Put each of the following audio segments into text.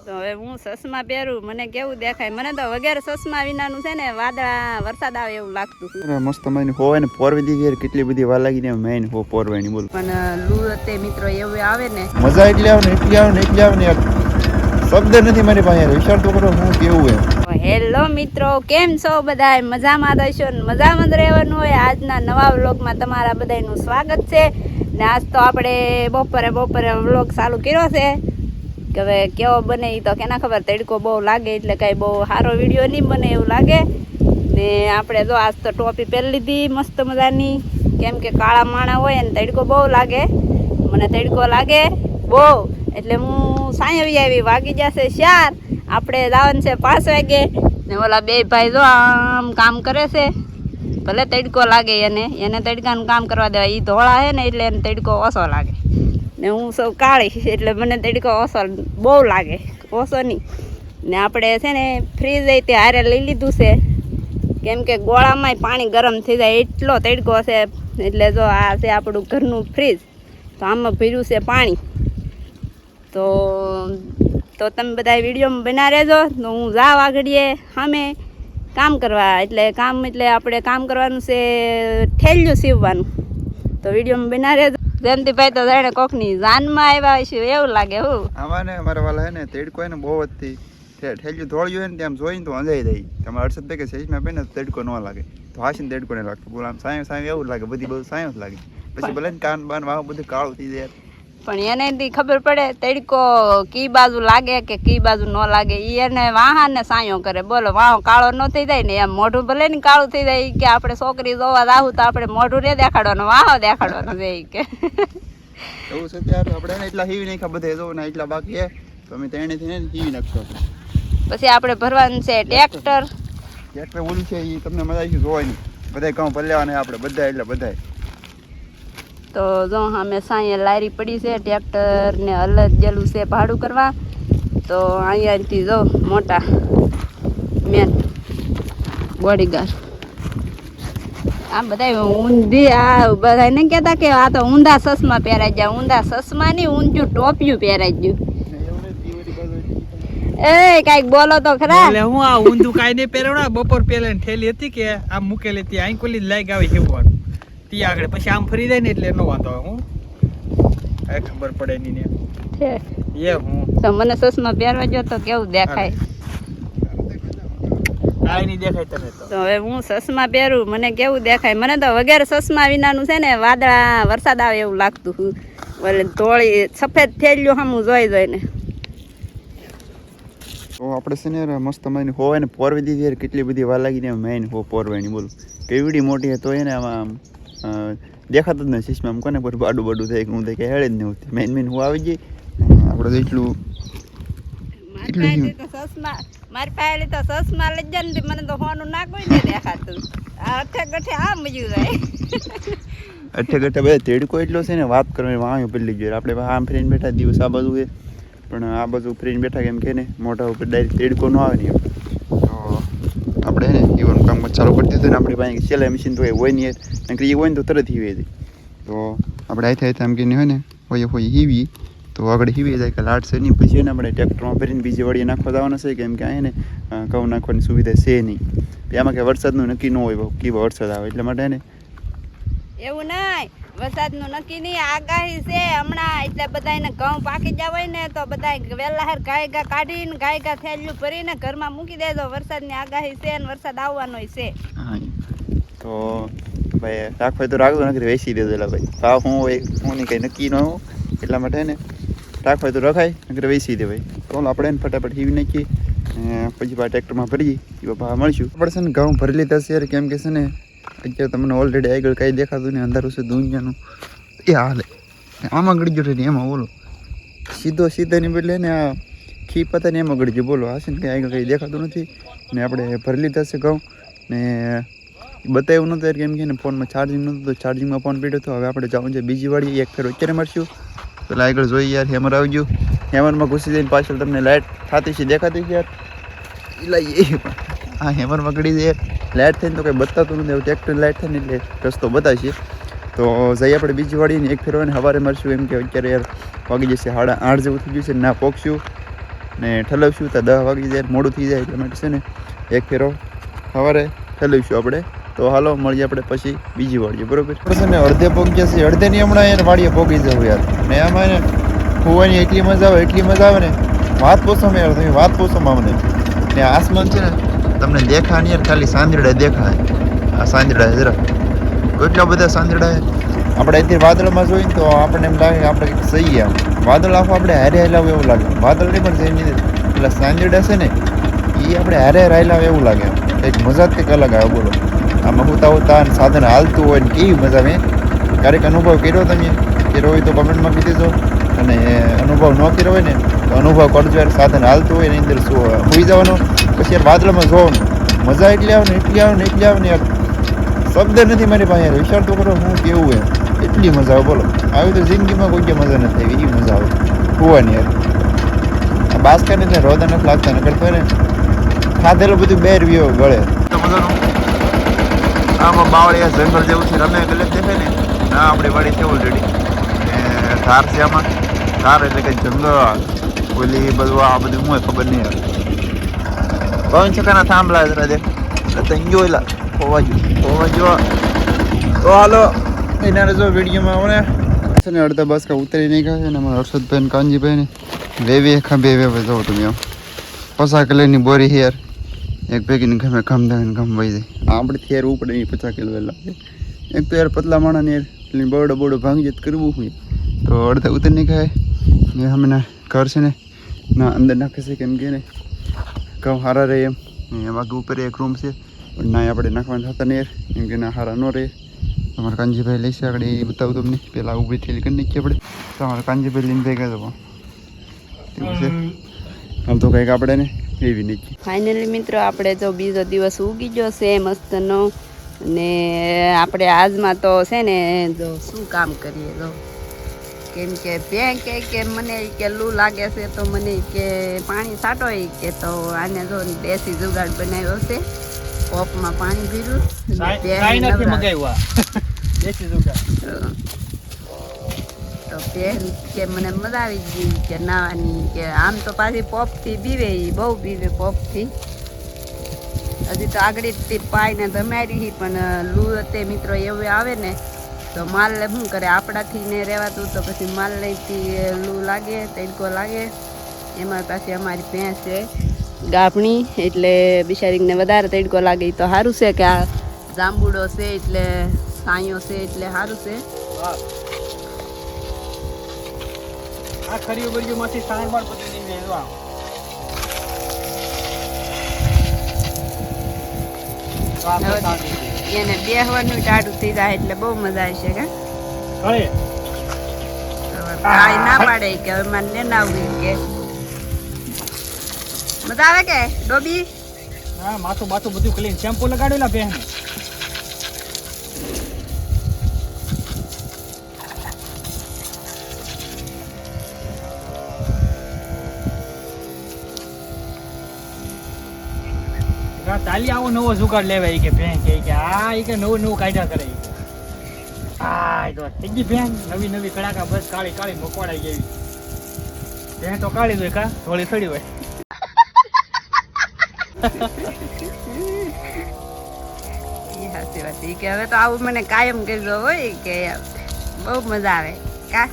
તો હવે હું ચશ્મા પહેરું મને કેવું દેખાય મને તો વગેરે ચશ્મા વિનાનું છે ને વાદળા વરસાદ આવે એવું લાગતું મસ્ત મજાની હોવાય ને પોરવી દીધી કેટલી બધી વાર લાગી ને મેઇન હો પોરવાની બોલ પણ લૂ તે મિત્રો એવું આવે ને મજા એટલી આવે ને યાર શબ્દ નથી મારી પાસે વિચાર તો કરો હું કેવું એમ હેલો મિત્રો કેમ છો બધા મજામાં દઈશો ને મજામાં જ રહેવાનું હોય આજના નવા વ્લોગમાં તમારા બધાનું સ્વાગત છે ને આજ તો આપણે બપોરે વ્લોગ ચાલુ કર્યો છે કે હવે કેવો બને એ તો કેના ખબર તડકો બહુ લાગે એટલે કાંઈ બહુ સારો વિડીયો નહીં બને એવું લાગે ને આપણે જો આજ તો ટોપી પહેરી લીધી મસ્ત મજાની કેમ કે કાળા માણા હોય ને તડકો બહુ લાગે મને તડકો લાગે બહુ એટલે હું સાંઈ આવી વાગી જશે 4 આપણે જવાનું છે 5 વાગે ને ઓલા બે ભાઈ જો આમ કામ કરે છે ભલે તડકો લાગે એને તડકાનું કામ કરવા દેવાય એ ધોળા છે ને એટલે એને તડકો ઓછો લાગે ને હું સૌ કાળી એટલે મને તડકો ઓછો બહુ લાગે ઓછો નહીં ને આપણે છે ને ફ્રીજ તે હારે લઈ લીધું છે કેમ કે ગોળામાંય પાણી ગરમ થઈ જાય એટલો તડકો છે એટલે જો આ છે આપણું ઘરનું ફ્રીજ તો આમાં ભર્યું છે પાણી તો તમે બધા વિડીયોમાં બના રહેજો તો હું જાવ આગળીએ સામે કામ કરવા એટલે આપણે કામ કરવાનું છે ઠેલ્યું સીવવાનું તો વિડીયોમાં બના રહેજો જયંતિભાઈ તો જાણે કોકની જાનમાં આવ્યા છે એવું લાગે હું આમાં અમારા વાલા હે ને તડકો ને બહુ જ ઠેલ્યું ધોળ્યું હોય ને તેમ જોઈને તો અંજાઈ જાય તમારે હર્ષદભાઈ કે સહીમાં પહેને તડકો ન લાગે તો હાસીને તડકો નહીં લાગતો બોલ આમ સાયું એવું લાગે બધું સાયું જ લાગે પછી ભલે ને કાન બાન વાહ બધું કાળું થઈ જાય પણ એનેથી ખબર પડે તડકો કી બાજુ લાગે કે કી બાજુ ન લાગે એને વાહાને સાયો કરે બોલો વાહો કાળો ન થઈ જાય ને એમ મોઢું ભલે ને કાળું થઈ જાય કે આપણે છોકરી જોવા આવું તો આપણે મોઢું રે દેખાડવાનું વાહો દેખાડવાનું છે કે એવું છે ત્યારે આપણે એટલા હીવી નાખ્યા બધે જો ને એટલા બાકી હે તો અમે તેણેથી ને હીવી નાખશો પછી આપણે ભરવાનું છે ટ્રેક્ટર ઓલું છે એ તમને મજા આવી જોવાની બધા કામ ભરી લેવાના આપણે બધા તો જો અમે સાંયે લારી પડી છે ટ્રેક્ટર ને અલગ જેલું છે ભાડું કરવા તો અહીંયાથી જો મોટા મેન બોડીગાર્ડ આ બધા ઊંધી આ બધા ને કહેતા કે આ તો ઊંધા ચશ્મા પહેરાઈ જાય ઊંધા ચશ્મા નહીં ઊંધું ટોપિયું પહેરાઈ ગયું એ કાંઈક બોલો તો ખરા એટલે હું આ ઊંધું કાંઈ નહીં પહેરવડા બપોર પહેલા ઠેલી હતી કે આમ મૂકેલી હતી આંકોલી લાઈક આવે એવું તી આગળ પછી આમ ફરી જાય ને એટલે નો વાંધો આવે હું ખબર પડે નહીં ને છે એ હું તો મને ચશ્મા પહેરવા જો તો કેવું દેખાય કાંઈ નહીં દેખાય તને તો હવે હું ચશ્મા પહેરું મને કેવું દેખાય મને તો વગેરે ચશ્મા વિનાનું છે ને વાદળા વરસાદ આવે એવું લાગતું એટલે ધોળી સફેદ થયેલું સામું જોઈને તો આપણે છે ને મસ્ત મજાની હોવાય ને પોરવી દીધી કેટલી બધી વાર લાગી ને મેઇન હો પોરવાની બોલ કેવડી મોટી તો એને આમાં દેખાતું જ નહીં શીશમાં આમ કોને પર બાડું થાય હું કે હેળે જ નહીં હોતી મેઇન હું આવી જઈ આપણે એટલું મારી પાસે તો ચશ્મા લઈ જાય ને મને તો હોનું ના કોઈ નહીં દેખાતું અઠે ગઠે આમ મજ્યું જાય અઠે ગઠે બધા તેડકો એટલો છે ને વાત કરવાની વાંયો પેલી ગયો આપણે આમ ફ્રેન્ડ બેઠા દિવસ આ બાજુ છે પણ આ બાજુ ફ્રેન્ડ બેઠા કેમ કે ને મોઢા ઉપર ડાયરેક્ટ તેડકો ન આવે ને તો આપણે ને ઈવન કામ ચાલુ કરી દીધું ને આપણી પાસે સેલાઈ મશીન તો હોય નહીં કારણ કે એ હોય ને તો તરત હીવે જાય તો આપણે આઈ આમ કે હોય ને હોય હીવી તો આગળ હીવી જાય કે લાટ છે નહીં પછી એને આપણે ટ્રેક્ટરમાં ભરીને બીજી વાડીએ નાખવા જવાનું છે કેમ કે આ ને ઘઉં નાખવાની સુવિધા છે નહીં એમાં કે વરસાદનું નક્કી ન હોય કેવો વરસાદ આવે એટલે માટે ને એવું નહીં વરસાદનું નક્કી નહીં આગાહી છે હમણાં એટલે બધાને ઘઉં પાકી જવા હોય ને તો બધા વહેલા હેર ગાયગા કાઢીને ગાયગા થેલ્યું ભરીને ઘરમાં મૂકી દેજો વરસાદની આગાહી છે અને વરસાદ આવવાનો છે તો ભાઈ રાખવા તો રાખતો નથી વેચી દેજો એટલે ભાઈ ભાવ હું હોય હું નહીં કંઈ નક્કી ન હોઉં એટલા માટે ને રાખવા તો રખાય નકર વેચી દે ભાઈ તો આપણે એને ફટાફટ હીવી નાખીએ પછી ટ્રેક્ટરમાં ભરીએ એ ભાવ મળશું આપણે છે ને ઘઉં ભરી લીધા છે કેમ કે છે ને અત્યારે તમને ઓલરેડી આગળ કાંઈ દેખાતું નહીં અંધારું છે દુનિયાનું એ હાલે આમાં ગળી ગયો ને એમાં બોલો સીધાની બદલે ને આ ખી પતા ને એમાં ગળી ગયો બોલો આ છે ને કંઈ આગળ કંઈ દેખાતું નથી ને આપણે ભરી લીધા છે ઘઉં ને બતાવ્યું નહોતું કેમ કે ફોનમાં ચાર્જિંગ નહોતું તો ચાર્જિંગમાં ફોન પીડ્યો હતો હવે આપણે જવાનું છે બીજી વાળી એક ફેર અત્યારે મળશું પેલા આગળ જોઈએ યાર હેમર આવી ગયું હેમરમાં ઘૂસી જઈને પાછળ તમને લાઇટ થતી છે દેખાતી છે યાર એ હા હેમરમાં ગળી જાય લાઇટ થઈને તો કંઈ બતાતું નથી એવું ટ્રેક્ટર લાઇટ થાય ને એટલે રસ્તો બતાવશે તો જઈએ આપણે બીજી વાળીને એક ફેરવાને સવારે મળશું એમ કે અત્યારે યાર વાગી જશે 8:30 જેવું થઈ ગયું છે ના પહોંચશું ને ઠલવશું તો 10 વાગી જાય મોડું થઈ જાય એટલા માટે છે ને એક ફેરો સવારે ઠલવશું આપણે. તો હાલો મળીએ આપણે પછી બીજી વાડીએ, બરોબર છે ને. અડધે પહોંચ્યા છે, અડધેની હમણાં એને વાડીએ પહોંચી જવું યાર. ને આમાં એને હોવાની એટલી મજા આવે ને વાત પૂછો યાર, તમે વાત પૂછો મને. ને આસમાન છે ને તમને દેખા નહીં યાર, ખાલી સાંદરડા દેખાય. આ સાંદરડા જરા કેટલા બધા સાંદરડા આપણે અત્યારે વાદળમાં જોઈને તો આપણને એમ લાગે કે આપણે કંઈક સહી આમ વાદળ આખું આપણે હારે હાલાવે એવું લાગે. વાદળ નહીં પણ જઈને પેલા સાંદરડા છે ને એ આપણે હારે હાલાવે એવું લાગે. કંઈક મજા જ કંઈક અલગ આવે. બોલો આમાં હોતા સાધન હાલતું હોય ને કેવી મજા આવે. ક્યારેક અનુભવ કર્યો તમે? કર્યો હોય તો કમેન્ટમાં કહી દેજો. અને અનુભવ ન કર્યો હોય ને તો અનુભવ કરજો. યાર સાધન હાલતું હોય ને અંદર સુઈ જવાનું, પછી યાર વાદળમાં જોવાનું મજા એટલી આવે ને યાર શબ્દ નથી મારી પાસે યાર. વિચાર તો કરો હું કેવું એમ એટલી મજા આવે. બોલો આવી તો જિંદગીમાં કોઈ મજા નથી આવી, એવી મજા આવે હોવાની યાર. આ બાસકાને એટલે રોદા નથી લાગતા ને કરતો ને ખાધેલું બધું બેર વ્યો ગળે. આમાં બાવળિયા જંગલ જેવું છે, રમે ગલે દેખાય ને ના આપણી વાડી છે ઓલરેડી. ધાર છે આમાં, ધાર એટલે કે જંગલ ઓલી બધું આ બધું હું ખબર નહીં આવે. પવન છકાના થાંભલા જરા દેખ એટલે જોયેલા હોવા જો. તો હાલો એના જો વિડીયોમાં આવને છે ને અડધા બસ કા ઉતરી નહીં ગયા છે ને અમારા હર્ષદભાઈ કાનજીભાઈ ને વેવે ખંભે જાઓ તમે આમ 50 કિલોની બોરી હેર એક ભેગીને ગમે ગમ વહી જાય. આપણે થેર ઉપડે નહીં 50 કિલો વહેલા. એક તો યાર પતલા માણાને યાર બોડો ભાંગી જત કરવું હોય તો અડધા ઉતર નહીં ખાય. ને હમણાં ઘર છે ને ના અંદર નાખે છે કેમ કે ને ઘઉં હારા રહે એમ. બાકી ઉપર એક રૂમ છે પણ ના આપણે નાખવાના થતા નહીં યાર કેમ કે ના હારા ન રહે. તમારા કાનજીભાઈ લઈશે આગળ એ બતાવું તમને. પહેલાં ઊભી થયેલી કરી નાખીએ આપણે. તમારા કાનજીભાઈ લઈને ભેગા જવા એવું છે. આમ તો કંઈક આપણે ને એવી નહીં. ફાઇનલી મિત્રો આપણે જો બીજો દિવસ ઉગી ગયો છે મસ્તનો. ને આપણે આજમાં તો છે ને જો શું કામ કરીએ જો કેમ કે બેન કે મને કે લૂ લાગે છે તો મને કે પાણી છાંટો કે તો આને જો દેશી જુગાડ બનાવ્યો છે. કોપમાં પાણી પીર્યું તો બેન કે મને મજા આવી ગઈ કે નાવાની કે આમ તો પાછી પોપથી બીવે બહુ બીવે પોપથી. હજી તો આગળથી પાઈને ધમારી પણ લૂ તે મિત્રો એવું આવે ને તો માલને શું કરે આપણાથી ને રહેવાતું તો પછી માલ લઈથી લૂ લાગે તડકો લાગે. એમાં પાછી અમારી ભેંસ છે ગાભણી એટલે બિચારીને વધારે તડકો લાગે. તો સારું છે કે આ જાંબુડો છે એટલે સાયો છે એટલે સારું છે. આ ખરીઓ બરીઓમાંથી સાણ બાર પતી નહીં વેરવા. એને બેહવાનું ટાઢું થઈ જાય એટલે બહુ મજા આવશે કે કાંઈ ના પાડે કે હવે મને ના આવવું કે મજા આવે કે ડોબી. હા માથું બાથું બધું ક્લીન શેમ્પુ લગાડેલા બેન. તાલી આવો નવો જુગાડ લેવાય કે ભેં કે આ કે નવું કાઢ્યા કરે. આ તો ત્રીજી ભેં નવી કડાકા બસ કાળી મકોડાઈ ગઈ. ભેં તો કાળી હોય કા થોડી સડી હોય. સાચી વાત કે હવે તો આવું મને કાયમ કહેજો હોય કે બહુ મજા આવે કા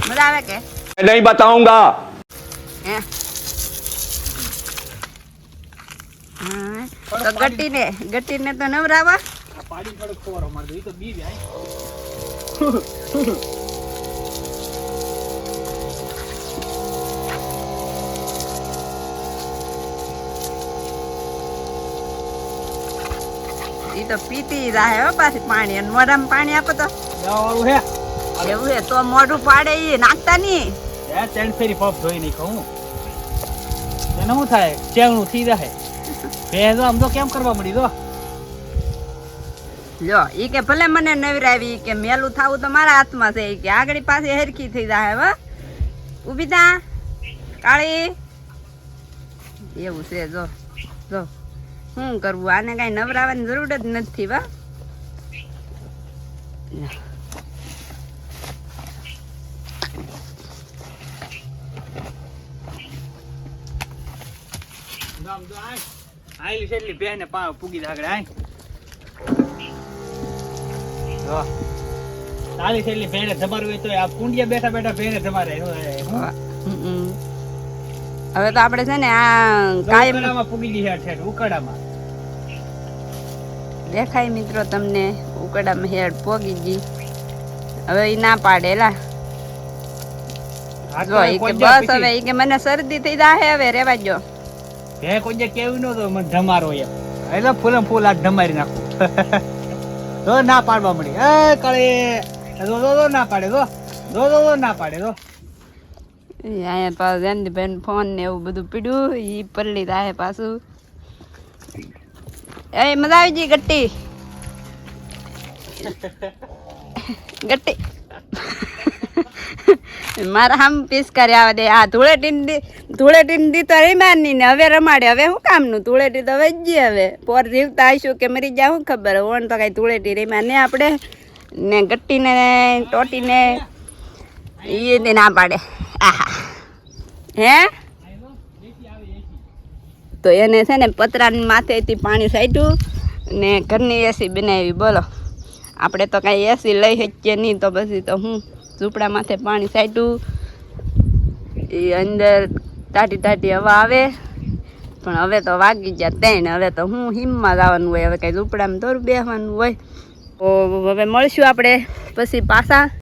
મજા આવે કે નહીં બતાઉંગા. તો ગટ્ટીને તો નવરાવા પાડી થોડું ખોરો માર દો ઈ તો બી જાય. ઈ તો પીતી જાય હો પાછી પાણી અને મોઢામાં પાણી આપો તો વાળું હે એવું હે તો મોઢું પાડે ઈ નાખતા નહીં. હે ત્રણ ફેરી પપ ધોઈ નહીં ખાઉં એને શું થાય ચેવણું થઈ જાય. ભેજો આમ તો કેમ કરવા મળી દો જો ઈ કે ભલે મને નવરાવી કે મેલું થાવું તો મારા હાથમાં છે કે આગળ પાછી હરખી થઈ જાય હવે ઊભી થા કાળી એવું છે. જો શું કરવું આને કઈ નવરાવાની જરૂર જ નથી. વા ગામ તો આયલી છે એટલી બેને પા પૂગી આગળ આય જો તાલી છે એટલી બેને ધમારવી હોય તો આ કુંડિયા બેઠા બેઠા બેને ધમારે હવે તો આપણે છે ને આ કાયમ ઉકડામાં પૂગી ગઈ છે ઉકડામાં દેખાય મિત્રો તમને ઉકડામાં હેડ પોગી ગઈ હવે ઈ ના પાડેલા જો ઈ કે બસ હવે ઈ કે મને શરદી થઈ જાહે હવે રેવા જો હે કોઈ જે કેવું નતો મને ધમારો એમ એટલે ફૂલમ ફૂલ આ ધમારી નાખું તો ના પાડવા મળી એ કળે દો ના પાડે દો ના પાડે દો અહીંયા પાછું જયંતિભાઈ ફોન ને એવું બધું પીડ્યું ઈ પલ્લી થાય પાછું એ મજા આવી ગઈ ગટ્ટી ગટ્ટી મારા આમ પિસ્કારી આવે દે આ ધૂળેટી દી તો રમાની ને હવે રમાડે હવે શું કામનું ધૂળેટી તો વજી હવે પોર જીવતા આવીશું કે મરી જાય શું ખબર ઓણ તો કઈ ધૂળેટી રમ્યા ને આપણે ને ગટ્ટીને ટોટીને એ ના પાડે આહા હે તો એને છે ને પતરાની માથેથી પાણી સાટ્યું ને ઘરની એસી બનાવી બોલો આપણે તો કાંઈ એસી લઈ શકીએ નહીં તો પછી તો હું ઝૂંપડા માથે પાણી સાટ્યું એ અંદર તાટી હવા આવે પણ હવે તો વાગી ગયા 3 હવે તો હું હિમમાં જવાનું હોય હવે કાંઈ ઝૂંપડામાં થોડું બેસવાનું હોય તો હવે મળશું આપણે પછી પાછા